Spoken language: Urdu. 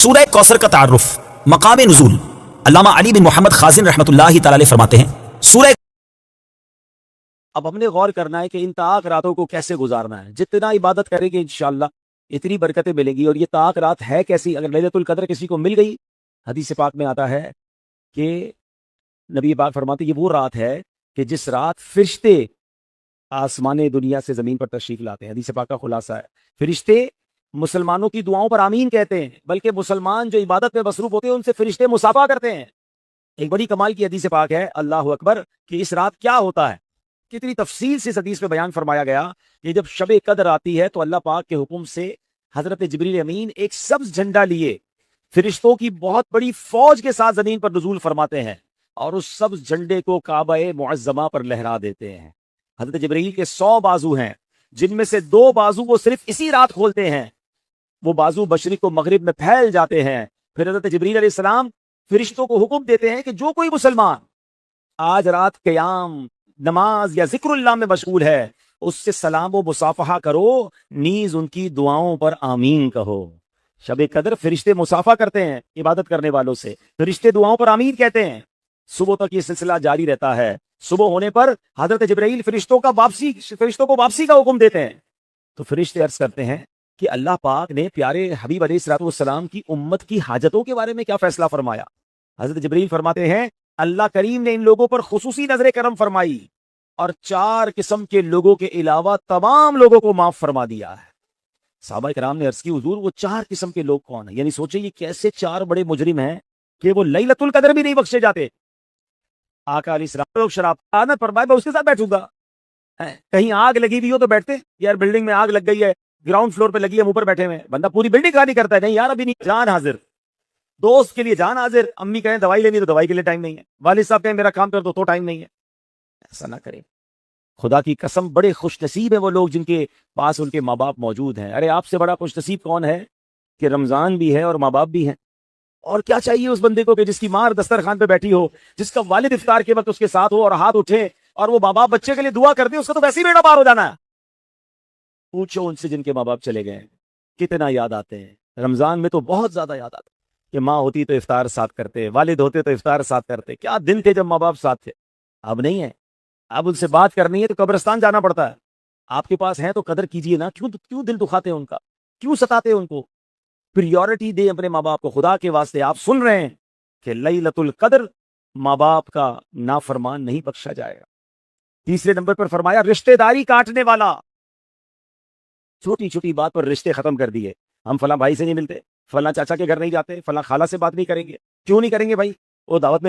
سورہ کوثر کا تعارف، مقام نزول۔ علامہ علی بن محمد خازن رحمۃ اللہ تعالی علیہ فرماتے ہیں سورہ اب ہم نے غور کرنا ہے کہ ان طاق راتوں کو کیسے گزارنا ہے۔ جتنا عبادت کریں گے انشاءاللہ اتنی برکتیں ملیں گی۔ اور یہ طاق رات ہے کیسی؟ اگر لیلۃ القدر کسی کو مل گئی، حدیث پاک میں آتا ہے کہ نبی پاک فرماتے یہ وہ رات ہے کہ جس رات فرشتے آسمان دنیا سے زمین پر تشریف لاتے ہیں۔ حدیث پاک کا خلاصہ ہے فرشتے مسلمانوں کی دعاؤں پر آمین کہتے ہیں، بلکہ مسلمان جو عبادت میں مصروف ہوتے ہیں ان سے فرشتے مصافحہ کرتے ہیں۔ ایک بڑی کمال کی حدیث پاک ہے، اللہ اکبر، کہ اس رات کیا ہوتا ہے، کتنی تفصیل سے اس حدیث میں بیان فرمایا گیا کہ جب شب قدر آتی ہے تو اللہ پاک کے حکم سے حضرت جبریل امین ایک سبز جھنڈا لیے فرشتوں کی بہت بڑی فوج کے ساتھ زمین پر نزول فرماتے ہیں اور اس سبز جھنڈے کو کعبہ معظمہ پر لہرا دیتے ہیں۔ حضرت جبریل کے 100 بازو ہیں، جن میں سے 2 بازو وہ صرف اسی رات کھولتے ہیں۔ وہ بازو مشرق و مغرب میں پھیل جاتے ہیں۔ پھر حضرت جبریل علیہ السلام فرشتوں کو حکم دیتے ہیں کہ جو کوئی مسلمان آج رات قیام، نماز یا ذکر اللہ میں مشغول ہے اس سے سلام و مصافحہ کرو، نیز ان کی دعاؤں پر آمین کہو۔ شب قدر فرشتے مصافحہ کرتے ہیں عبادت کرنے والوں سے، فرشتے دعاؤں پر آمین کہتے ہیں۔ صبح تک یہ سلسلہ جاری رہتا ہے۔ صبح ہونے پر حضرت جبرائیل فرشتوں کو واپسی کا حکم دیتے ہیں تو فرشتے عرض کرتے ہیں کہ اللہ پاک نے پیارے حبیب علیہ الصلوۃ والسلام کی امت کی حاجتوں کے بارے میں کیا فیصلہ فرمایا؟ حضرت جبرائیل فرماتے ہیں اللہ کریم نے ان لوگوں پر خصوصی نظر کرم فرمائی اور 4 قسم کے لوگوں کے علاوہ تمام لوگوں کو معاف فرما دیا ہے۔ صحابہ کرام نے عرض کی حضور وہ 4 قسم کے لوگ کون ہیں؟ یعنی سوچیں یہ کیسے 4 بڑے مجرم ہیں کہ وہ لیلۃ القدر بھی نہیں بخشے جاتے۔ آقا علیہ السلام شراب آنا فرمائے میں اس کے ساتھ بیٹھوں گا، کہیں آگ لگی ہوئی ہو تو بیٹھتے یار بلڈنگ میں آگ لگ گئی ہے، گراؤنڈ فلور پہ لگی ہے، اوپر بیٹھے ہوئے بندہ پوری بلڈنگ خالی کرتا ہے، نہیں یار ابھی نہیں، جان حاضر، دوست کے لیے جان حاضر، امی کہیں دوائی لینی تو دوائی کے لیے ٹائم نہیں ہے، والد صاحب کہیں میرا کام کر دو تو ٹائم نہیں ہے۔ ایسا نہ کریں، خدا کی قسم بڑے خوش نصیب ہیں وہ لوگ جن کے پاس ان کے ماں باپ موجود ہیں۔ ارے آپ سے بڑا خوش نصیب کون ہے کہ رمضان بھی ہے اور ماں باپ بھی ہیں؟ اور کیا چاہیے اس بندے کو کہ جس کی ماں دسترخوان پہ بیٹھی ہو، جس کا والد افطار کے وقت اس کے ساتھ ہو اور ہاتھ اٹھے اور وہ ماں باپ بچے کے لیے دعا کرتے ہیں، اس کا تو ویسے ہی بیڑا پار ہو جانا ہے۔ پوچھو ان سے جن کے ماں باپ چلے گئے کتنا یاد آتے ہیں۔ رمضان میں تو بہت زیادہ یاد آتے کہ ماں ہوتی تو افطار ساتھ کرتے، والد ہوتے تو افطار ساتھ کرتے، کیا دن تھے جب ماں باپ ساتھ تھے۔ اب نہیں ہے، اب ان سے بات کرنی ہے تو قبرستان جانا پڑتا ہے۔ آپ کے پاس ہے تو قدر کیجئے نا، کیوں دل دکھاتے ہیں ان کا، کیوں ستاتے ہیں ان کو؟ پریورٹی دے اپنے ماں باپ کو۔ خدا کے واسطے آپ سن رہے ہیں کہ لیلۃ القدر ماں باپ کا نافرمان نہیں بخشا جائے گا۔ تیسرے نمبر پر فرمایا رشتہ داری کاٹنے والا، چھوٹی چھوٹی بات پر رشتے ختم کر دیے۔ ہم فلاں بھائی سے نہیں ملتے، فلاں چاچا کے گھر نہیں جاتے، فلاں خالہ سے بات نہیں کریں گے۔ کیوں نہیں کریں گے بھائی؟ وہ دعوت میں نہیں